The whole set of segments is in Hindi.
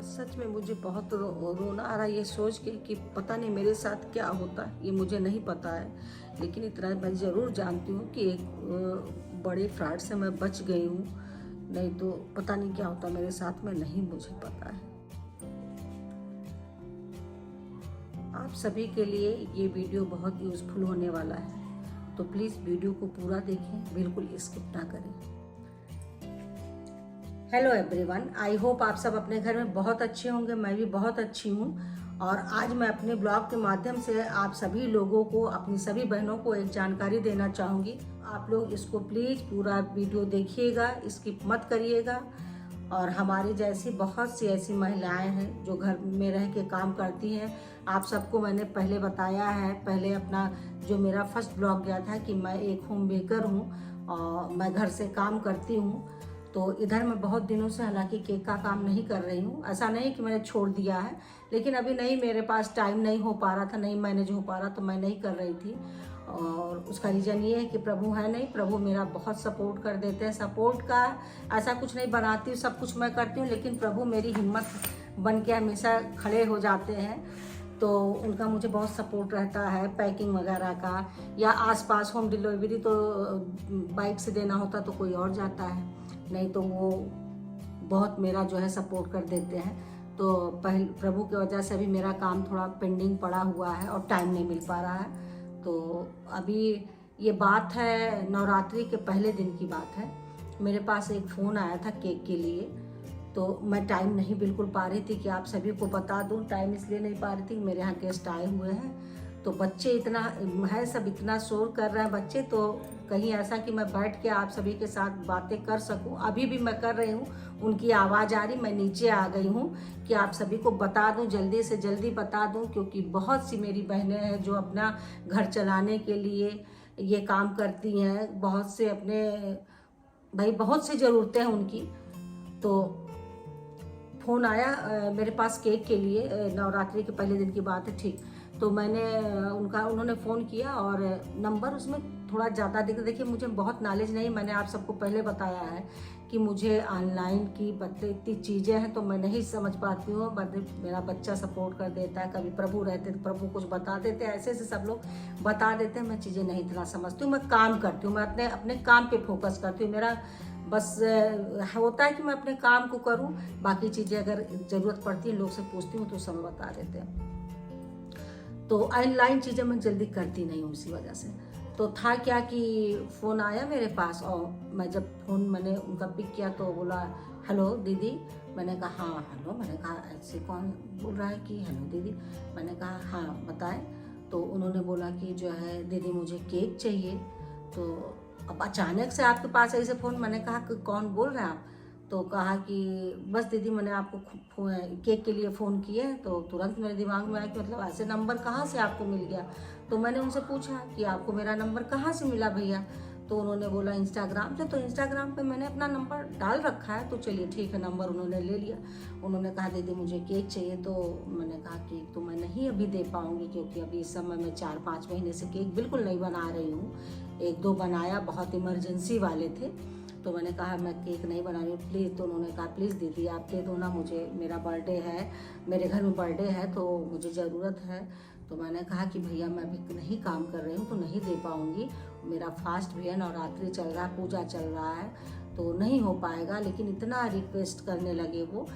सच में मुझे बहुत रोना आ रहा है ये सोच के कि पता नहीं मेरे साथ क्या होता है, ये मुझे नहीं पता है। लेकिन इतना मैं ज़रूर जानती हूँ कि एक बड़े फ्रॉड से मैं बच गई हूँ, नहीं तो पता नहीं क्या होता मेरे साथ में, नहीं मुझे पता है। आप सभी के लिए ये वीडियो बहुत यूज़फुल होने वाला है, तो प्लीज़ वीडियो को पूरा देखें, बिल्कुल स्किप ना करें। हेलो एवरीवन, आई होप आप सब अपने घर में बहुत अच्छे होंगे। मैं भी बहुत अच्छी हूँ और आज मैं अपने ब्लॉग के माध्यम से आप सभी लोगों को, अपनी सभी बहनों को एक जानकारी देना चाहूँगी। आप लोग इसको प्लीज़ पूरा वीडियो देखिएगा, स्किप मत करिएगा। और हमारी जैसी बहुत सी ऐसी महिलाएं हैं जो घर में रह के काम करती हैं। आप सबको मैंने पहले बताया है, पहले अपना जो मेरा फर्स्ट ब्लॉग गया था कि मैं एक होम बेकर हूँ और मैं घर से काम करती हूँ। तो इधर मैं बहुत दिनों से हालांकि केक का काम नहीं कर रही हूँ। ऐसा नहीं कि मैंने छोड़ दिया है, लेकिन अभी नहीं, मेरे पास टाइम नहीं हो पा रहा था, नहीं मैनेज हो पा रहा, तो मैं नहीं कर रही थी। और उसका रीज़न ये है कि प्रभु है नहीं, प्रभु मेरा बहुत सपोर्ट कर देते हैं। सपोर्ट का ऐसा कुछ नहीं, बनाती हूँ सब कुछ मैं करती हूँ, लेकिन प्रभु मेरी हिम्मत बन के हमेशा खड़े हो जाते हैं। तो उनका मुझे बहुत सपोर्ट रहता है, पैकिंग वगैरह का, या आसपास होम डिलीवरी तो बाइक से देना होता तो कोई और जाता है, नहीं तो वो बहुत मेरा जो है सपोर्ट कर देते हैं। तो पहले प्रभु की वजह से अभी मेरा काम थोड़ा पेंडिंग पड़ा हुआ है और टाइम नहीं मिल पा रहा है। तो अभी ये बात है नवरात्रि के पहले दिन की बात है, मेरे पास एक फ़ोन आया था केक के लिए। तो मैं टाइम नहीं बिल्कुल पा रही थी कि आप सभी को बता दूं, टाइम इसलिए नहीं पा रही थी कि मेरे यहाँ गेस्ट आए हुए हैं। तो बच्चे इतना है, सब इतना शोर कर रहे हैं बच्चे, तो कहीं ऐसा कि मैं बैठ के आप सभी के साथ बातें कर सकूं। अभी भी मैं कर रही हूँ, उनकी आवाज़ आ रही, मैं नीचे आ गई हूँ कि आप सभी को बता दूं, जल्दी से जल्दी बता दूं, क्योंकि बहुत सी मेरी बहनें हैं जो अपना घर चलाने के लिए ये काम करती हैं। बहुत से अपने भाई, बहुत सी ज़रूरतें हैं उनकी। तो फ़ोन आया मेरे पास केक के लिए, नवरात्रि के पहले दिन की बात है, ठीक। तो मैंने उन्होंने फ़ोन किया और नंबर उसमें थोड़ा ज़्यादा देखिए मुझे बहुत नॉलेज नहीं, मैंने आप सबको पहले बताया है कि मुझे ऑनलाइन की इतनी चीज़ें हैं तो मैं नहीं समझ पाती हूँ। मेरा बच्चा सपोर्ट कर देता है, कभी प्रभु रहते तो प्रभु कुछ बता देते हैं, ऐसे सब लोग बता देते हैं। मैं चीज़ें नहीं इतना समझती हूँ, मैं काम करती हूँ, मैं अपने काम पर फोकस करती हूँ। मेरा बस होता है कि मैं अपने काम को करूं, बाकी चीज़ें अगर ज़रूरत पड़ती है लोग से पूछती हूँ तो समय बता देते हैं। तो ऑनलाइन चीज़ें मैं जल्दी करती नहीं हूँ इसी वजह से। तो था क्या कि फ़ोन आया मेरे पास और मैं जब फ़ोन मैंने उनका पिक किया तो बोला, हेलो दीदी। मैंने कहा हाँ हेलो। मैंने कहा ऐसे कौन बोल रहा है कि हेलो दीदी। मैंने कहा हाँ बताएं। तो उन्होंने बोला कि जो है दीदी मुझे केक चाहिए। तो अब अचानक से आपके पास ऐसे फ़ोन, मैंने कहा कि कौन बोल रहे हैं आप। तो कहा कि बस दीदी मैंने आपको केक के लिए फ़ोन किया है। तो तुरंत मेरे दिमाग में आया कि मतलब ऐसे नंबर कहाँ से आपको मिल गया। तो मैंने उनसे पूछा कि आपको मेरा नंबर कहाँ से मिला भैया। तो उन्होंने बोला इंस्टाग्राम से। तो इंस्टाग्राम पे मैंने अपना नंबर डाल रखा है, तो चलिए ठीक है, नंबर उन्होंने ले लिया। उन्होंने कहा दीदी मुझे केक चाहिए। तो मैंने कहा केक तो मैं नहीं अभी दे पाऊँगी, क्योंकि अभी इस समय मैं 4-5 महीने से केक बिल्कुल नहीं बना रही हूँ। 1-2 बनाया, बहुत इमरजेंसी वाले थे, तो मैंने कहा मैं केक नहीं बना रही हूँ प्लीज़। तो उन्होंने कहा प्लीज़ दीदी आप दे दो ना, मुझे मेरा बर्थडे है, मेरे घर में बर्थडे है तो मुझे ज़रूरत है। तो मैंने कहा कि भैया मैं अभी नहीं काम कर रही हूँ तो नहीं दे पाऊँगी, मेरा फास्ट भी है, नवरात्रि चल रहा है, पूजा चल रहा है, तो नहीं हो पाएगा। लेकिन इतना रिक्वेस्ट करने लगे वो,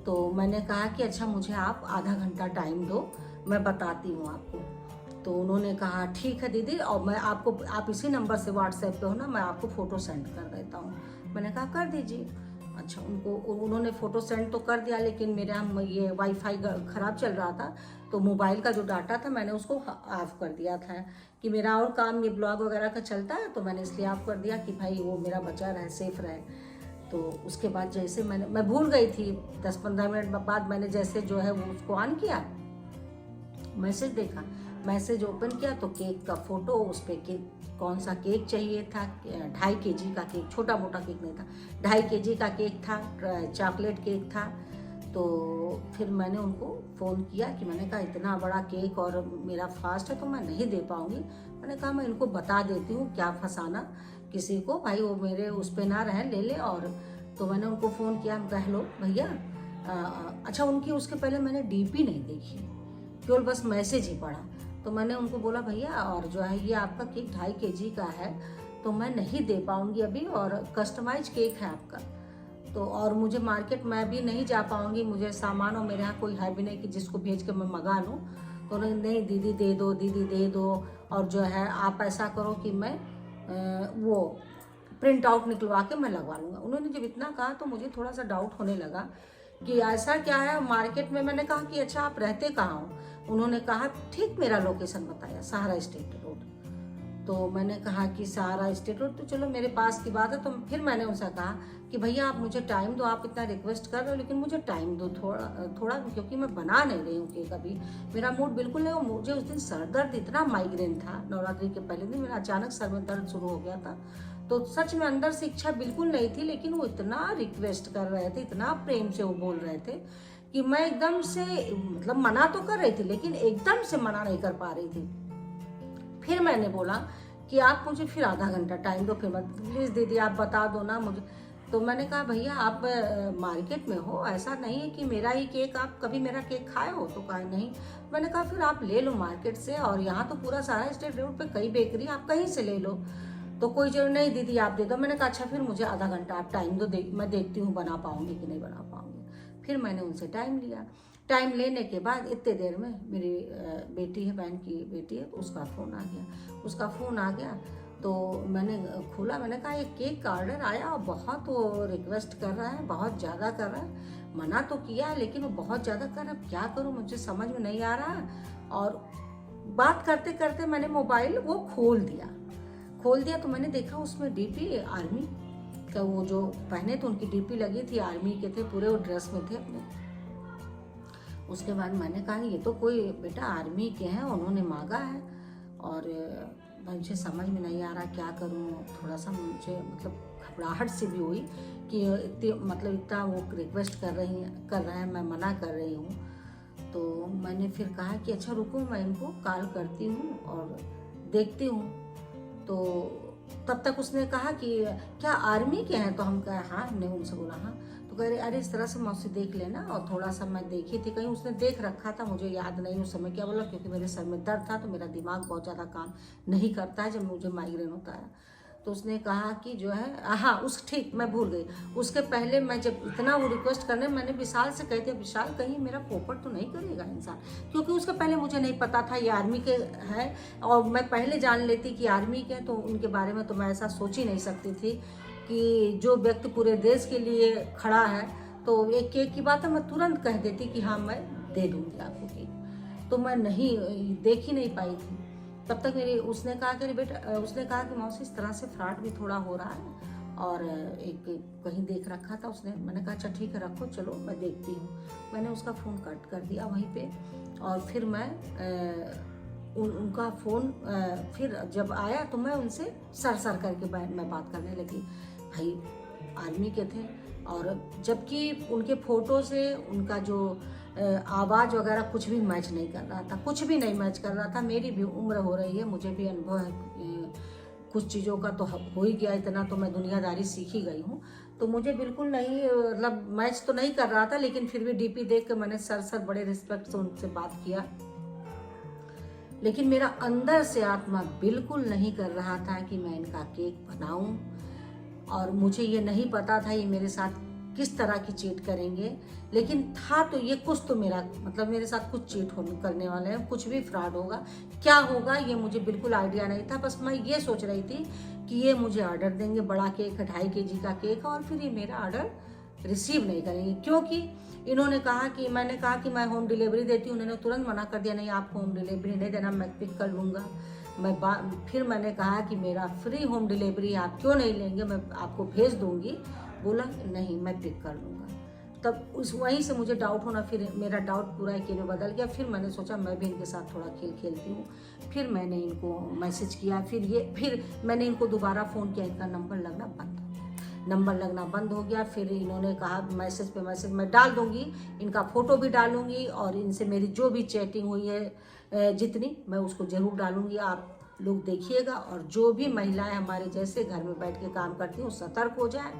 तो मैंने कहा कि अच्छा मुझे आप आधा घंटा टाइम दो, मैं बताती हूँ आपको। तो उन्होंने कहा ठीक है दीदी, और मैं आपको, आप इसी नंबर से व्हाट्सएप पे हो ना, मैं आपको फ़ोटो सेंड कर देता हूँ। मैंने कहा कर दीजिए। अच्छा, उन्होंने फ़ोटो सेंड तो कर दिया, लेकिन मेरा ये वाईफाई ख़राब चल रहा था, तो मोबाइल का जो डाटा था मैंने उसको ऑफ़ कर दिया था कि मेरा और काम ये ब्लॉग वगैरह का चलता है, तो मैंने इसलिए ऑफ़ कर दिया कि भाई वो मेरा बचा रहे, सेफ़ रहे। तो उसके बाद जैसे मैं भूल गई थी, 10-15 मिनट बाद मैंने जैसे जो है वो उसको ऑन किया, मैसेज देखा, मैसेज ओपन किया तो केक का फ़ोटो, उस पर केक, कौन सा केक चाहिए था, 2.5 केजी का केक, छोटा मोटा केक नहीं था, 2.5 केजी का केक था, चॉकलेट केक था। तो फिर मैंने उनको फ़ोन किया कि मैंने कहा इतना बड़ा केक और मेरा फास्ट है तो मैं नहीं दे पाऊँगी। मैंने कहा मैं इनको बता देती हूँ, क्या फंसाना किसी को, भाई वो मेरे उस पर ना रहे, ले ले। और तो मैंने उनको फ़ोन किया, मैं कहा हेलो भैया, अच्छा, उनकी उसके पहले मैंने डीपी नहीं देखी, केवल बस मैसेज ही पढ़ा। तो मैंने उनको बोला भैया और जो है ये आपका केक 2.5 kg का है तो मैं नहीं दे पाऊँगी अभी, और कस्टमाइज केक है आपका तो, और मुझे मार्केट में भी नहीं जा पाऊँगी, मुझे सामान और मेरे यहाँ कोई है भी नहीं कि जिसको भेज के मैं मंगा लूँ। तो नहीं दीदी दे दो, दीदी दे दो, और जो है आप ऐसा करो कि मैं वो प्रिंट आउट निकलवा के मैं लगवा लूँगा। उन्होंने जब इतना कहा तो मुझे थोड़ा सा डाउट होने लगा कि ऐसा क्या है मार्केट में। मैंने कहा कि अच्छा आप रहते कहाँ हो? उन्होंने कहा ठीक मेरा लोकेशन बताया, सहारा स्टेट रोड। तो मैंने कहा कि सहारा स्टेट रोड तो चलो मेरे पास की बात है। तो फिर मैंने उनसे कहा कि भैया आप मुझे टाइम दो, आप इतना रिक्वेस्ट कर रहे हो लेकिन मुझे टाइम दो थोड़ा, क्योंकि मैं बना नहीं रही हूँ केक अभी, मेरा मूड बिल्कुल नहीं। मुझे उस दिन सर दर्द, इतना माइग्रेन था, नवरात्रि के पहले दिन मेरा अचानक सर में दर्द शुरू हो गया था। तो सच में अंदर से इच्छा बिल्कुल नहीं थी, लेकिन वो इतना रिक्वेस्ट कर रहे थे, इतना प्रेम से वो बोल रहे थे कि मैं एकदम से मतलब मना तो कर रही थी लेकिन एकदम से मना नहीं कर पा रही थी। फिर मैंने बोला कि आप मुझे फिर आधा घंटा टाइम दो, फिर मत प्लीज़ दीदी आप बता दो ना मुझे। तो मैंने कहा भैया आप मार्केट में हो, ऐसा नहीं है कि मेरा ही केक, आप कभी मेरा केक खाए हो? तो कहा नहीं। मैंने कहा फिर आप ले लो मार्केट से, और यहाँ तो पूरा सहारा स्टेट रोड पे कई बेकरी, आप कहीं से ले लो। तो कोई जरूर नहीं दीदी आप दे दो। मैंने कहा अच्छा फिर मुझे आधा घंटा आप टाइम दो, मैं देखती हूँ बना पाऊँगी कि नहीं बना पाऊँगी। फिर मैंने उनसे टाइम लिया। टाइम लेने के बाद इतने देर में मेरी बेटी है, बहन की बेटी है, उसका फ़ोन आ गया। उसका फ़ोन आ गया तो मैंने खोला, मैंने कहा ये केक का ऑर्डर आया और बहुत वो रिक्वेस्ट कर रहा है, बहुत ज़्यादा कर रहा है। मना तो किया है लेकिन वो बहुत ज़्यादा कर रहा है, क्या करूँ मुझे समझ में नहीं आ रहा। और बात करते करते मैंने मोबाइल वो खोल दिया तो मैंने देखा उसमें डीपी आर्मी का, वो जो पहने थे उनकी डीपी लगी थी, आर्मी के थे पूरे, वो ड्रेस में थे अपने। उसके बाद मैंने कहा ये तो कोई बेटा आर्मी के हैं, उन्होंने मांगा है और मुझे समझ में नहीं आ रहा क्या करूं। थोड़ा सा मुझे मतलब घबराहट सी भी हुई कि इतना वो रिक्वेस्ट कर रहे हैं, मैं मना कर रही हूँ। तो मैंने फिर कहा कि अच्छा रुको मैं इनको कॉल करती हूँ और देखती हूँ। तो तब तक उसने कहा कि क्या आर्मी के हैं? तो हम कहे हाँ, हमने उनसे बोला हाँ। तो कह रहे अरे इस तरह से मौसी देख लेना, और थोड़ा सा मैं देखी थी, कहीं उसने देख रखा था, मुझे याद नहीं उस समय क्या बोला, क्योंकि मेरे सर में दर्द था तो मेरा दिमाग बहुत ज़्यादा काम नहीं करता है जब मुझे माइग्रेन होता है। तो उसने कहा कि जो है हाँ ठीक मैं भूल गई, उसके पहले मैं जब इतना वो रिक्वेस्ट करने, मैंने विशाल से कही थी विशाल कहीं मेरा पोपट तो नहीं करेगा इंसान, क्योंकि उसके पहले मुझे नहीं पता था ये आर्मी के है, और मैं पहले जान लेती कि आर्मी के तो उनके बारे में तो मैं ऐसा सोच ही नहीं सकती थी कि जो व्यक्ति पूरे देश के लिए खड़ा है तो एक केक की बात है मैं तुरंत कह देती कि हाँ मैं दे दूँगी आपको केक। तो मैं नहीं देख ही नहीं पाई थी। तब तक उसने कहा कि बेटा, उसने कहा कि मौसी इस तरह से फ्रॉड भी थोड़ा हो रहा है और एक कहीं देख रखा था उसने। मैंने कहा अच्छा ठीक है रखो, चलो मैं देखती हूँ। मैंने उसका फ़ोन कट कर दिया वहीं पे, और फिर मैं उनका फ़ोन फिर जब आया तो मैं उनसे सर करके मैं बात करने लगी। भाई आर्मी के थे, और जबकि उनके फ़ोटो से उनका जो आवाज़ वगैरह कुछ भी मैच नहीं कर रहा था, कुछ भी नहीं मैच कर रहा था। मेरी भी उम्र हो रही है, मुझे भी अनुभव है कुछ चीज़ों का, तो हो ही गया इतना, तो मैं दुनियादारी सीख ही गई हूँ। तो मुझे बिल्कुल नहीं मतलब मैच तो नहीं कर रहा था, लेकिन फिर भी डीपी देख कर मैंने सर बड़े रिस्पेक्ट से उनसे बात किया। लेकिन मेरा अंदर से आत्मा बिल्कुल नहीं कर रहा था कि मैं इनका केक बनाऊं, और मुझे ये नहीं पता था ये मेरे साथ किस तरह की चीट करेंगे। लेकिन था तो ये कुछ तो मेरा मतलब मेरे साथ कुछ चीट करने वाले हैं, कुछ भी फ्रॉड होगा। क्या होगा ये मुझे बिल्कुल आइडिया नहीं था। बस मैं ये सोच रही थी कि ये मुझे ऑर्डर देंगे, बड़ा केक 2.5 kg का केक, और फिर ये मेरा ऑर्डर रिसीव नहीं करेंगे, क्योंकि इन्होंने कहा कि मैंने कहा कि मैं होम डिलीवरी देती हूँ। उन्होंने तुरंत मना कर दिया, नहीं आपको होम डिलीवरी नहीं देना, मैं पिक कर लूँगा। फिर मैंने कहा कि मेरा फ्री होम डिलीवरी आप क्यों नहीं लेंगे, मैं आपको भेज दूँगी। बोला नहीं मैं पिक कर लूँगा। तब वहीं से मुझे डाउट होना, फिर मेरा डाउट पूरा एक में बदल गया। फिर मैंने सोचा मैं भी इनके साथ थोड़ा खेल खेलती हूँ। फिर मैंने इनको मैसेज किया, फिर मैंने इनको दोबारा फ़ोन किया, इनका नंबर लगना बंद हो गया। फिर इन्होंने कहा मैसेज पे मैसेज मैं डाल दूँगी, इनका फ़ोटो भी डालूँगी, और इनसे मेरी जो भी चैटिंग हुई है जितनी, मैं उसको ज़रूर डालूँगी। आप लोग देखिएगा, और जो भी महिलाएं हमारे जैसे घर में बैठ के काम करती हैं वो सतर्क हो जाएं,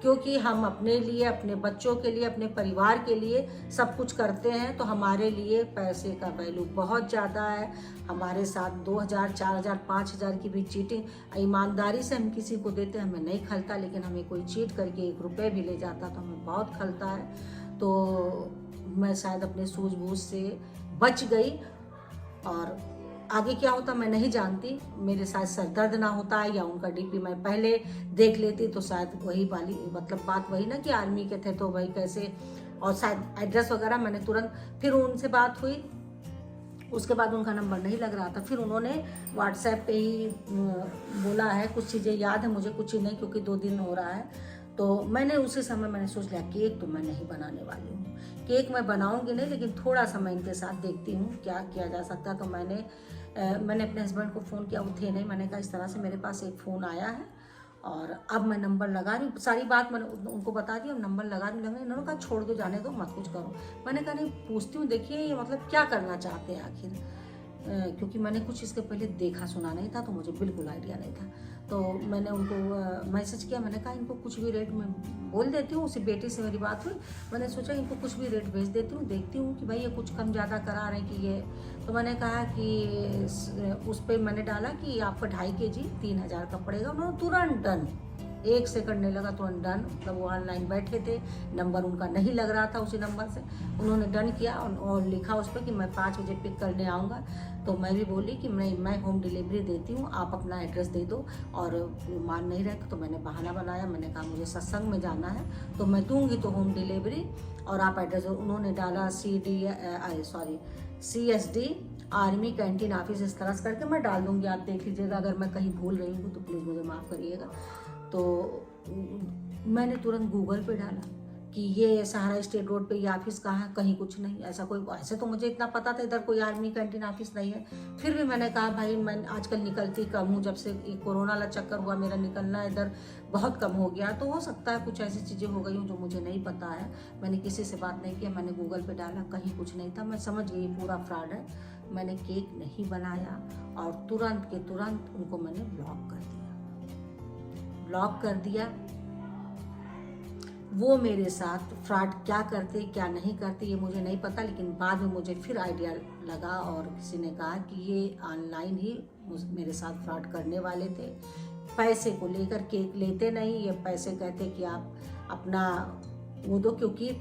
क्योंकि हम अपने लिए, अपने बच्चों के लिए, अपने परिवार के लिए सब कुछ करते हैं, तो हमारे लिए पैसे का वैल्यू बहुत ज़्यादा है। हमारे साथ 2000, 4000, 5000 की भी चीटिंग, ईमानदारी से हम किसी को देते हमें नहीं खलता, लेकिन हमें कोई चीट करके 1 रुपये भी ले जाता तो हमें बहुत खलता है। तो मैं शायद अपने सूझबूझ से बच गई, और आगे क्या होता मैं नहीं जानती। मेरे साथ सर दर्द ना होता है, या उनका डीपी मैं पहले देख लेती तो शायद वही वाली मतलब बात वही ना कि आर्मी के थे तो भाई कैसे, और शायद एड्रेस वगैरह मैंने तुरंत, फिर उनसे बात हुई, उसके बाद उनका नंबर नहीं लग रहा था। फिर उन्होंने व्हाट्सएप पे ही बोला है, कुछ चीज़ें याद है मुझे, कुछ ही नहीं, क्योंकि 2 दिन हो रहा है। तो मैंने उसी समय मैंने सोच लिया केक तो मैं नहीं बनाने वाली हूँ, केक मैं बनाऊंगी नहीं, लेकिन थोड़ा सा मैं इनके साथ देखती हूँ क्या किया जा सकता है। तो मैंने अपने हस्बैंड को फ़ोन किया, वो थे नहीं। मैंने कहा इस तरह से मेरे पास एक फ़ोन आया है और अब मैं नंबर लगा रही हूँ, सारी बात मैंने उनको बता दी, अब नंबर लगा रही हूँ। इन्होंने कहा छोड़ दो, जाने दो, मत कुछ करो। मैंने कहा नहीं, पूछती हूँ, देखिए ये मतलब क्या करना चाहते हैं आखिर, क्योंकि मैंने कुछ इसके पहले देखा सुना नहीं था, तो मुझे बिल्कुल आइडिया नहीं था। तो मैंने उनको मैसेज किया, मैंने कहा इनको कुछ भी रेट में बोल देती हूँ। उसी बेटी से मेरी बात हुई, मैंने सोचा इनको कुछ भी रेट भेज देती हूँ, देखती हूँ कि भाई ये कुछ कम ज़्यादा करा रहे हैं कि ये। तो मैंने कहा कि उस पर मैंने डाला कि आपका 2.5 kg 3000 का पड़ेगा। उन्होंने तुरंत डन, 1 सेकंड नहीं लगा, तुरंत डन। मतलब वो ऑनलाइन बैठे थे, नंबर उनका नहीं लग रहा था, उसी नंबर से उन्होंने डन किया और लिखा उस पर कि मैं 5 बजे पिक करने आऊँगा। तो मैं भी बोली कि मैं होम डिलीवरी देती हूँ, आप अपना एड्रेस दे दो। और मान नहीं रहे तो मैंने बहाना बनाया, मैंने कहा मुझे सत्संग में जाना है तो मैं दूंगी तो होम डिलीवरी, और आप एड्रेस। उन्होंने डाला CSD आर्मी कैंटीन ऑफिस, इस तरह से करके मैं डाल दूंगी, आप देख लीजिएगा। अगर मैं कहीं भूल रही हूँ तो प्लीज़ मुझे माफ़ करिएगा। तो मैंने तुरंत गूगल पे डाला कि ये सहारा स्टेट रोड पे ये ऑफिस कहाँ है, कहीं कुछ नहीं, ऐसा कोई, ऐसे तो मुझे इतना पता था इधर कोई आर्मी कैंटीन ऑफिस नहीं है। फिर भी मैंने कहा भाई मैं आजकल निकलती कम हूँ, जब से कोरोना वाला चक्कर हुआ मेरा निकलना इधर बहुत कम हो गया, तो हो सकता है कुछ ऐसी चीज़ें हो गई हूँ जो मुझे नहीं पता है। मैंने किसी से बात नहीं किया, मैंने गूगल पे डाला, कहीं कुछ नहीं था। मैं समझ गई पूरा फ्रॉड है। मैंने केक नहीं बनाया और तुरंत के तुरंत उनको मैंने ब्लॉक कर दिया। वो मेरे साथ फ्रॉड क्या करते क्या नहीं करते ये मुझे नहीं पता, लेकिन बाद में मुझे फिर आइडिया लगा और किसी ने कहा कि ये ऑनलाइन ही मेरे साथ फ्रॉड करने वाले थे। पैसे को लेकर केक लेते नहीं, ये पैसे कहते कि आप अपना वो दो, क्योंकि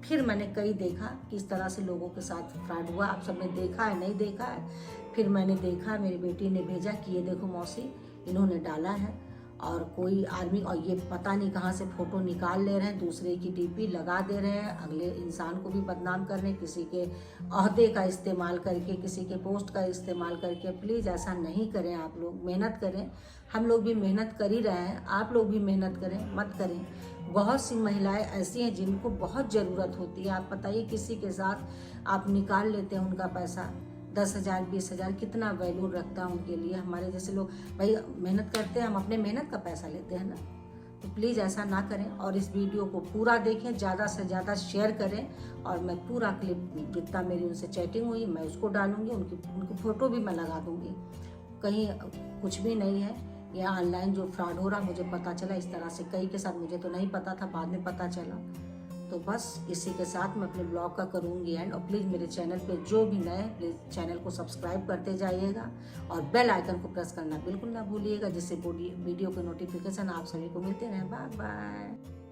फिर मैंने कई देखा कि इस तरह से लोगों के साथ फ्रॉड हुआ। आप सबने देखा है नहीं देखा है, फिर मैंने देखा, मेरी बेटी ने भेजा कि ये देखो मौसी इन्होंने डाला है, और कोई आदमी, और ये पता नहीं कहाँ से फ़ोटो निकाल ले रहे हैं, दूसरे की डीपी लगा दे रहे हैं, अगले इंसान को भी बदनाम कर रहे हैं, किसी के अहदे का इस्तेमाल करके, किसी के पोस्ट का इस्तेमाल करके। प्लीज़ ऐसा नहीं करें, आप लोग मेहनत करें, हम लोग भी मेहनत कर ही रहे हैं, आप लोग भी मेहनत करें, मत करें। बहुत सी महिलाएं ऐसी हैं जिनको बहुत ज़रूरत होती है। आप बताइए किसी के साथ आप निकाल लेते हैं उनका पैसा, 10,000 20,000 कितना वैल्यू रखता है उनके लिए। हमारे जैसे लोग भाई मेहनत करते हैं, हम अपने मेहनत का पैसा लेते हैं ना, तो प्लीज़ ऐसा ना करें। और इस वीडियो को पूरा देखें, ज़्यादा से ज़्यादा शेयर करें, और मैं पूरा क्लिप जितना मेरी उनसे चैटिंग हुई मैं उसको डालूंगी, उनकी फ़ोटो भी मैं लगा दूंगी। कहीं कुछ भी नहीं है, ये ऑनलाइन जो फ्रॉड हो रहा मुझे पता चला इस तरह से, कई के साथ मुझे तो नहीं पता था, बाद में पता चला। तो बस इसी के साथ मैं अपने ब्लॉग का करूँगी एंड। और प्लीज़ मेरे चैनल पे जो भी नए, प्लीज़ चैनल को सब्सक्राइब करते जाइएगा और बेल आइकन को प्रेस करना बिल्कुल ना भूलिएगा, जिससे वीडियो के नोटिफिकेशन आप सभी को मिलते रहें। Bye bye.